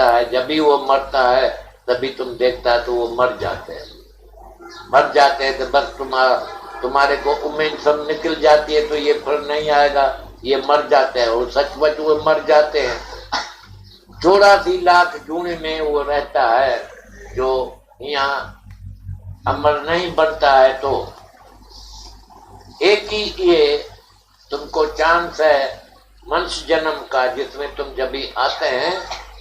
रहता है, जब भी वो मरता है तभी तुम देखता है तो वो मर जाते हैं। मर जाते हैं तो बस तुम्हारे को उम्मीद सब निकल जाती है, तो ये फिर नहीं आएगा, ये मर जाते हैं। और सचमुच वो मर जाते हैं। 84 लाख जून में वो रहता है जो यहाँ अमर नहीं बनता है। तो एक ही ये तुमको चांस है मनुष्य जन्म का, जिसमें तुम जब भी आते हैं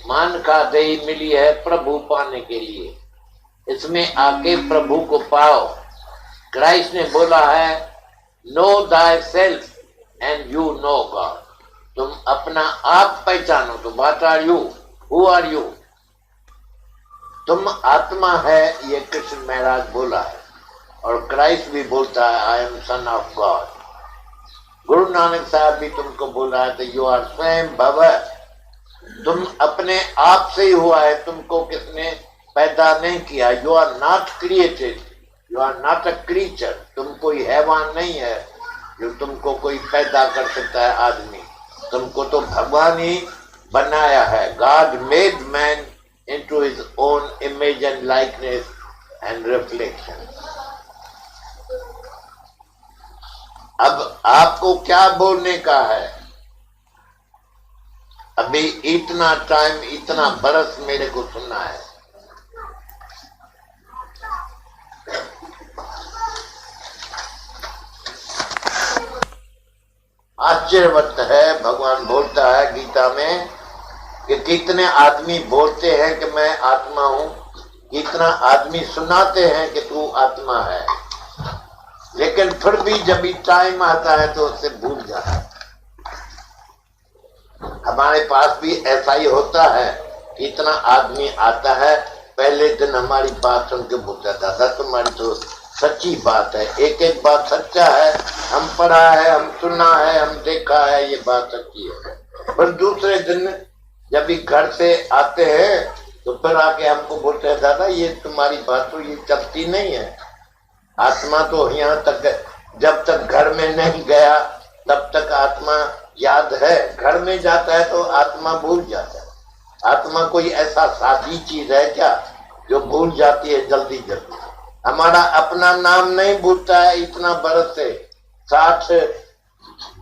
मान का दही मिली है प्रभु पाने के लिए। इसमें आके प्रभु को पाओ। क्राइस्ट ने बोला है know thy self and you know God. तुम अपना आप पहचानो। तो what are you, who are you? तुम आत्मा है, ये कृष्ण महाराज बोला है। और क्राइस्ट भी बोलता है I am son of God. Guru Nanak साहब भी तुमको बोला है तो यू आर स्वयं भव। तुम अपने आप से ही हुआ है, तुमको किसने पैदा नहीं किया। You are not created, you are not a creature. तुम कोई हैवान नहीं है जो तुमको कोई पैदा कर सकता है आदमी। तुमको तो भगवान ही बनाया है। God made man into his own image and likeness and reflection. अब आपको क्या बोलने का है? अभी इतना टाइम, इतना बरस मेरे को सुनना है। आश्चर्यवत है, भगवान बोलता है गीता में कि कितने आदमी बोलते हैं कि मैं आत्मा हूं, कितना आदमी सुनाते हैं कि तू आत्मा है, लेकिन फिर भी जब भी टाइम आता है तो उससे भूल जाता है। हमारे पास भी ऐसा ही होता है। कितना आदमी आता है, पहले दिन हमारी बात सुन के बोलता दादा तुम्हारी तो सच्ची बात है, एक एक बात सच्चा है, हम पढ़ा है, हम सुना है, हम देखा है, ये बात सच्ची है। पर दूसरे दिन जब भी घर से आते हैं तो फिर आके हमको बोलते हैं दादा ये तुम्हारी बात तो ये चलती नहीं है। आत्मा तो यहाँ तक, जब तक घर में नहीं गया तब तक आत्मा याद है, घर में जाता है तो आत्मा भूल जाता है। आत्मा कोई ऐसा सादी चीज है क्या जो भूल जाती है जल्दी जल्दी? हमारा अपना नाम नहीं भूलता है। इतना बरस से 60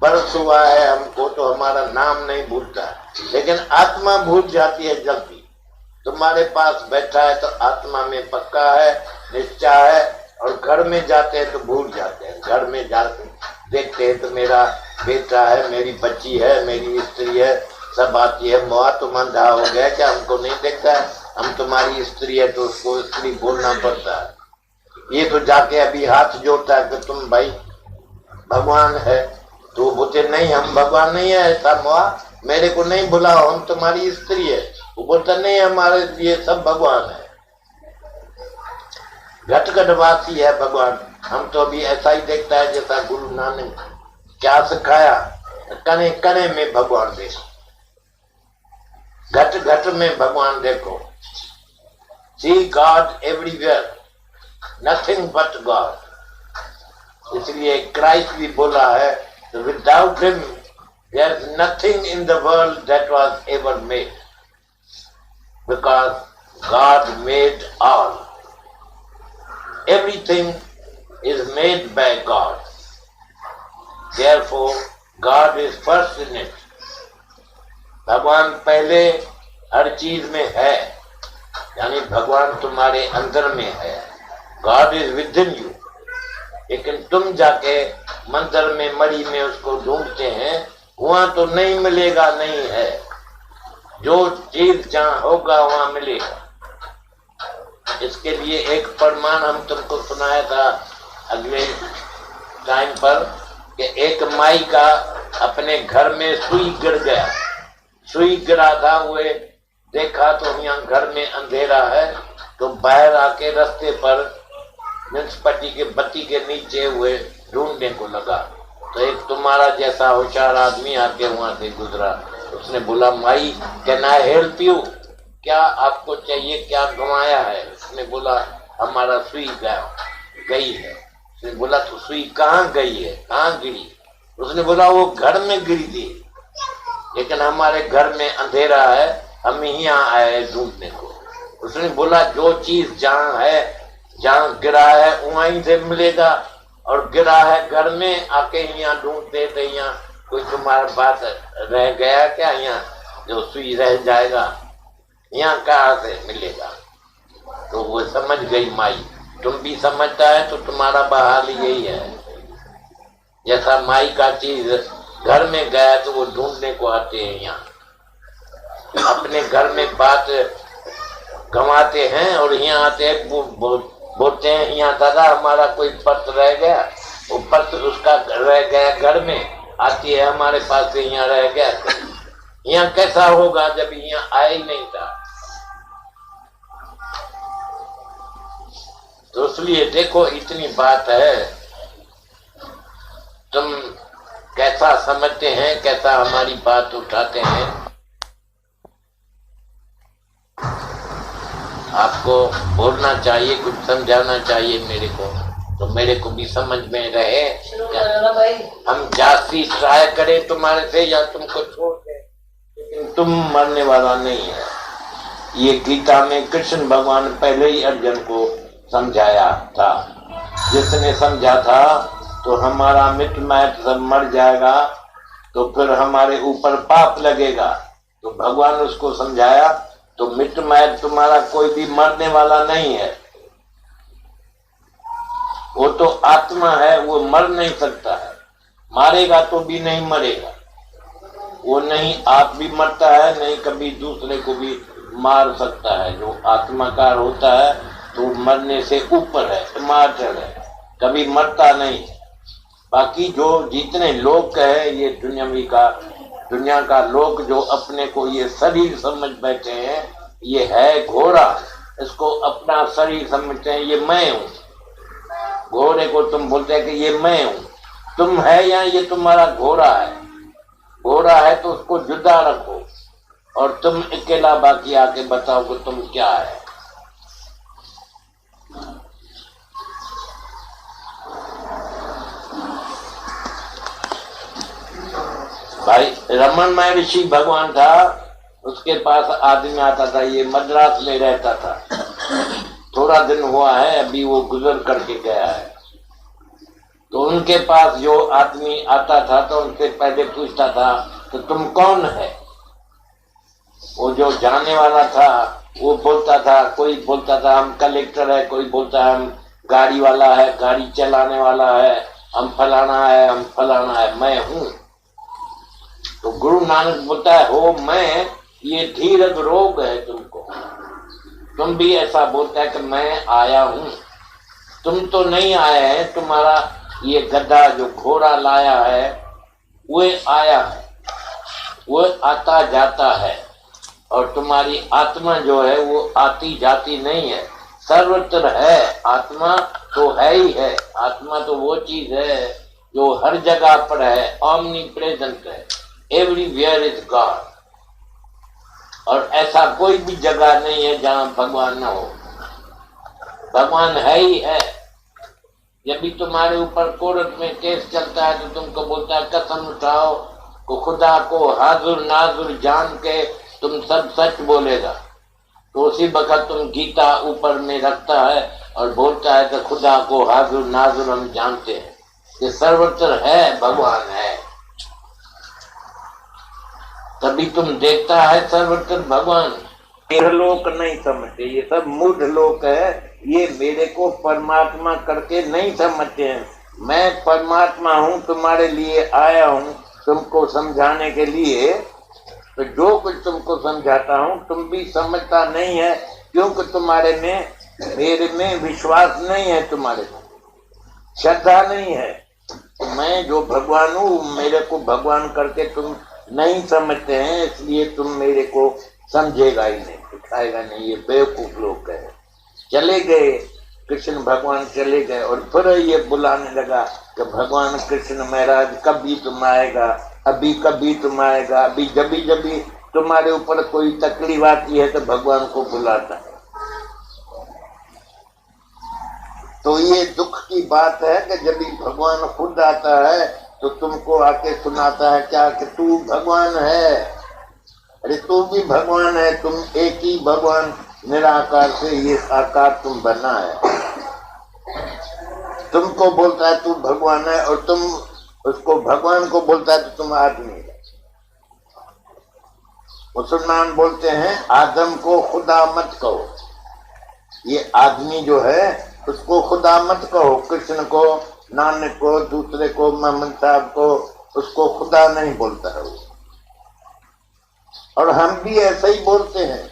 बरस हुआ है हमको, तो हमारा नाम नहीं भूलता है, लेकिन आत्मा भूल जाती है जल्दी। तुम्हारे पास बैठा है तो आत्मा में पक्का है, निश्चय है, और घर में जाते हैं तो भूल जाते हैं। घर में जाते देखते हैं तो मेरा बेटा है, मेरी बच्ची है, मेरी स्त्री है, सब आती है। मुआ तुम अंधा हो गया क्या, हमको नहीं देखता है? हम तुम्हारी स्त्री है तो उसको स्त्री बोलना पड़ता है। ये तो जाके अभी हाथ जोड़ता है कि तुम भाई भगवान है, तो बोलते नहीं हम भगवान नहीं है, ऐसा मुआ मेरे को नहीं बुलाओ, हम तुम्हारी स्त्री है। वो बोलता नहीं हमारे लिए सब भगवान है, घटघटवासी है भगवान। हम तो अभी ऐसा ही देखता है जैसा गुरु नानक क्या सिखाया, कने कने में भगवान देखो, घट घट में भगवान देखो। See God everywhere, nothing but God. इसलिए क्राइस्ट भी बोला है without him there is nothing in the world that was ever made, because God made all. Everything is made by God. Therefore, God is first in it. भगवान पहले हर चीज में है, यानी भगवान तुम्हारे अंदर में है। God is within you. लेकिन तुम जाके मंदिर में मरी में उसको ढूंढते हैं, वहां तो नहीं मिलेगा, नहीं है। जो चीज जहां होगा वहां मिलेगा। इसके लिए एक प्रमाण हम तुमको सुनाया था अगले टाइम पर कि एक माई का अपने घर में सुई गिर गया। सुई गिरा था, वो देखा तो यहाँ घर में अंधेरा है, तो बाहर आके रास्ते पर म्यूनसिपैलिटी के बत्ती के नीचे हुए ढूंढने को लगा। तो एक तुम्हारा जैसा होशियार आदमी आके वहां से गुजरा। उसने बोला माई कैन आई हेल्प यू, क्या आपको चाहिए, क्या गंवाया है? उसने बोला हमारा सुई गई है। उसने बोला तो सुई कहाँ गई है, कहाँ गिरी? उसने बोला वो घर में गिरी थी, लेकिन हमारे घर में अंधेरा है, हम यहाँ आए ढूंढने को। उसने बोला जो चीज जहाँ है, जहाँ गिरा है वहीं से मिलेगा, और गिरा है घर में, आके यहाँ ढूंढते थे, यहाँ कोई तुम्हारे पास रह गया क्या, यहाँ जो सुई रह जाएगा, यहाँ कहाँ से मिलेगा। तो वो समझ गई माई। तुम भी समझता है तो तुम्हारा बहाल यही है। जैसा माई का चीज घर में गया तो वो ढूंढने को आते हैं, यहाँ अपने घर में बात गंवाते हैं और यहाँ आते हैं, बोलते हैं यहाँ दादा हमारा कोई पर्स रह गया, वो पर्स उसका रह गया घर में, आती है हमारे पास से यहाँ रह गया। यहाँ कैसा होगा जब यहाँ आया ही नहीं था। तो इसलिए देखो इतनी बात है, तुम कैसा समझते हैं, कैसा हमारी बात उठाते हैं। आपको बोलना चाहिए, कुछ समझाना चाहिए मेरे को, तो मेरे को भी समझ में रहे। हम जास्ती ट्राई करें तुम्हारे से या तुमको छोड़ दें, लेकिन तुम मरने वाला नहीं है। ये गीता में कृष्ण भगवान पहले ही अर्जुन को समझाया था। जिसने समझा था तो हमारा मित्र मैत्र सब मर जाएगा, तो फिर हमारे ऊपर पाप लगेगा। तो भगवान उसको समझाया, तो मित्र मैत्र तुम्हारा कोई भी मरने वाला नहीं है, वो तो आत्मा है, वो मर नहीं सकता है, मारेगा तो भी नहीं मरेगा। वो नहीं आप भी मरता है, नहीं कभी दूसरे को भी मार सकता है। जो आत्माकार होता है तो मरने से ऊपर है, इमॉर्टल है, कभी मरता नहीं। बाकी जो जितने लोग है ये दुनिया का लोग जो अपने को ये शरीर समझ बैठे हैं, ये है घोड़ा, इसको अपना शरीर समझते हैं, ये मैं हूँ। घोड़े को तुम बोलते हैं कि ये मैं हूँ, तुम है या ये तुम्हारा घोड़ा है। घोड़ा है तो उसको जुदा रखो, और तुम अकेला बाकी आके बताओ कि तुम क्या है। भाई रमन महर्षि भगवान था, उसके पास आदमी आता था, ये मद्रास में रहता था, थोड़ा दिन हुआ है अभी वो गुजर करके गया है। तो उनके पास जो आदमी आता था तो उनसे पहले पूछता था तो तुम कौन है। वो जो जाने वाला था वो बोलता था, कोई बोलता था हम कलेक्टर है, कोई बोलता है हम गाड़ी वाला है, गाड़ी चलाने वाला है, हम फलाना है, हम फलाना है, मैं हूँ। तो गुरु नानक बोलता है हो मैं, ये धीरज रोग है तुमको। तुम भी ऐसा बोलता है कि मैं आया हूँ, तुम तो नहीं आए हैं, तुम्हारा ये गधा जो घोड़ा लाया है वो आया है, वो आता जाता है, और तुम्हारी आत्मा जो है वो आती जाती नहीं है, सर्वत्र है। आत्मा तो है ही है, आत्मा तो वो चीज है जो हर जगह पर है, ऑमनी प्रेजेंट है, एवरीवेयर इज गॉड। और ऐसा कोई भी जगह नहीं है जहां भगवान न हो, भगवान है ही है। जब भी तुम्हारे ऊपर कोर्ट में केस चलता है तो तुमको बोलता है कसम उठाओ को खुदा को हाजुर नाजुर जान के तुम सब सच बोलेगा, तो उसी वक्त तुम गीता ऊपर में रखता है और बोलता है कि खुदा को हाजुर नाजुर हम जानते हैं कि सर्वत्र है, भगवान है। तभी तुम देखता है सर्वत्र भगवान। ये लोग नहीं समझते, ये सब मूढ़ लोग है, ये मेरे को परमात्मा करके नहीं समझते हैं। मैं परमात्मा हूँ, तुम्हारे लिए आया हूँ तुमको समझाने के लिए। तो जो कुछ तुमको समझाता हूँ तुम भी समझता नहीं है, क्योंकि तुम्हारे में मेरे में विश्वास नहीं है, तुम्हारे में श्रद्धा नहीं है। तो मैं जो भगवान हूँ, मेरे को भगवान करके तुम नहीं समझते हैं, इसलिए तुम मेरे को समझेगा ही नहीं, उठाएगा नहीं। ये बेवकूफ लोग है। चले गए कृष्ण भगवान, चले गए, और फिर ये बुलाने लगा कि भगवान कृष्ण महाराज कभी तुम आएगा, अभी कभी तुम आएगा, अभी जभी जभी तुम्हारे ऊपर कोई तकलीफ आती है तो भगवान को बुलाता है। तो ये दुख की बात है कि जब भी भगवान खुद आता है तो तुमको आके सुनाता है क्या कि तू भगवान है। अरे तू भी भगवान है, तुम एक ही भगवान निराकार से ये आकार तुम बना है। तुमको बोलता है तू भगवान है और तुम उसको भगवान को बोलता है तो तुम आदमी है। मुसलमान बोलते हैं आदम को खुदा मत कहो, ये आदमी जो है उसको खुदा मत कहो, कृष्ण को, नानक को, दूसरे को, मोहम्मद साहब को, उसको खुदा नहीं बोलता है वो। और हम भी ऐसे ही बोलते हैं,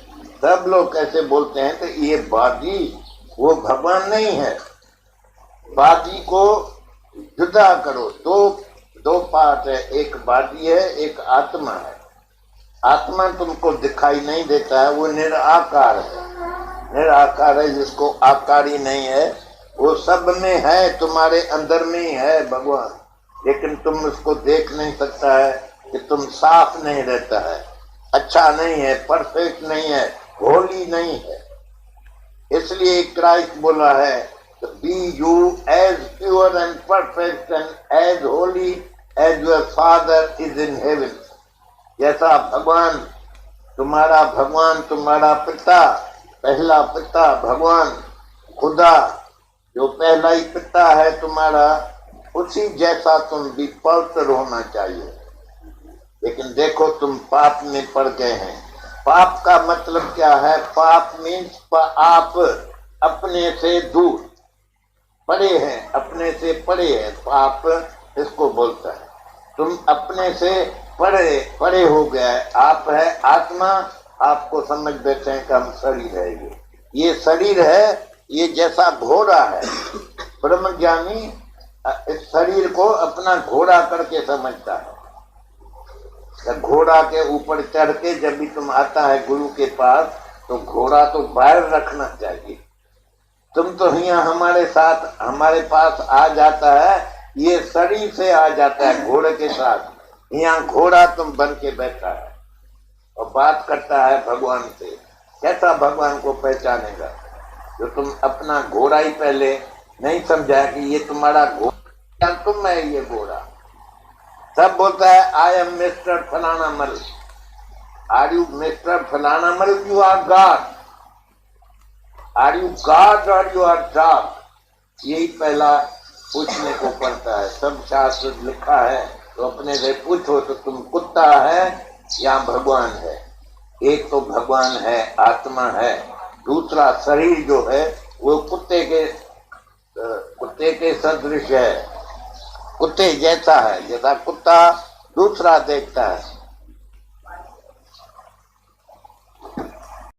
सब लोग ऐसे बोलते हैं। तो ये बादी वो भगवान नहीं है। बादी को जुदा करो, दो पार्ट है, एक बादी है, एक आत्मा है। आत्मा तुमको दिखाई नहीं देता है, वो निराकार है, निराकार है, जिसको आकार ही नहीं है, वो सब में है, तुम्हारे अंदर में ही है भगवान, लेकिन तुम उसको देख नहीं सकता है कि तुम साफ नहीं रहता है, अच्छा नहीं है, परफेक्ट नहीं है, होली नहीं है। इसलिए क्राइस्ट बोला है be you as pure and perfect and as holy as your father is in heaven. जैसा भगवान तुम्हारा पिता, पहला पिता भगवान खुदा जो पहला ही पिता है तुम्हारा, उसी जैसा तुम भी पवित्र होना चाहिए। लेकिन देखो तुम पाप में पड़ गए हैं। पाप का मतलब क्या है? पाप मीन्स आप अपने से दूर पड़े हैं, अपने से पड़े हैं, पाप इसको बोलता है। तुम अपने से पड़े हो गया है। आप है आत्मा, आपको समझ बैठे हैं कि हम शरीर है, ये शरीर है, ये जैसा घोड़ा है। ब्रह्मज्ञानी इस शरीर को अपना घोड़ा करके समझता है। घोड़ा के ऊपर चढ़ के जब भी तुम आता है गुरु के पास, तो घोड़ा तो बाहर रखना चाहिए। तुम तो यहाँ हमारे साथ, हमारे पास आ जाता है, ये शरीर से आ जाता है घोड़े के साथ। यहाँ घोड़ा तुम बन के बैठा है और बात करता है भगवान से। कैसा भगवान को पहचानेगा जो तुम अपना घोड़ा ही पहले नहीं समझा कि ये तुम्हारा घोड़ा, तुम है ये घोड़ा। सब बोलता है आई एम मिस्टर फलाना मल। आर यू मिस्टर फलाना मल? You are God. Are you God or you are dog? यही पहला पूछने को पड़ता है। सब शास्त्र लिखा है, तो अपने से पूछो तो तुम कुत्ता है या भगवान है? एक तो भगवान है, आत्मा है, दूसरा शरीर जो है वो कुत्ते के सदृश है, कुत्ते जैसा है, जैसा कुत्ता दूसरा देखता है।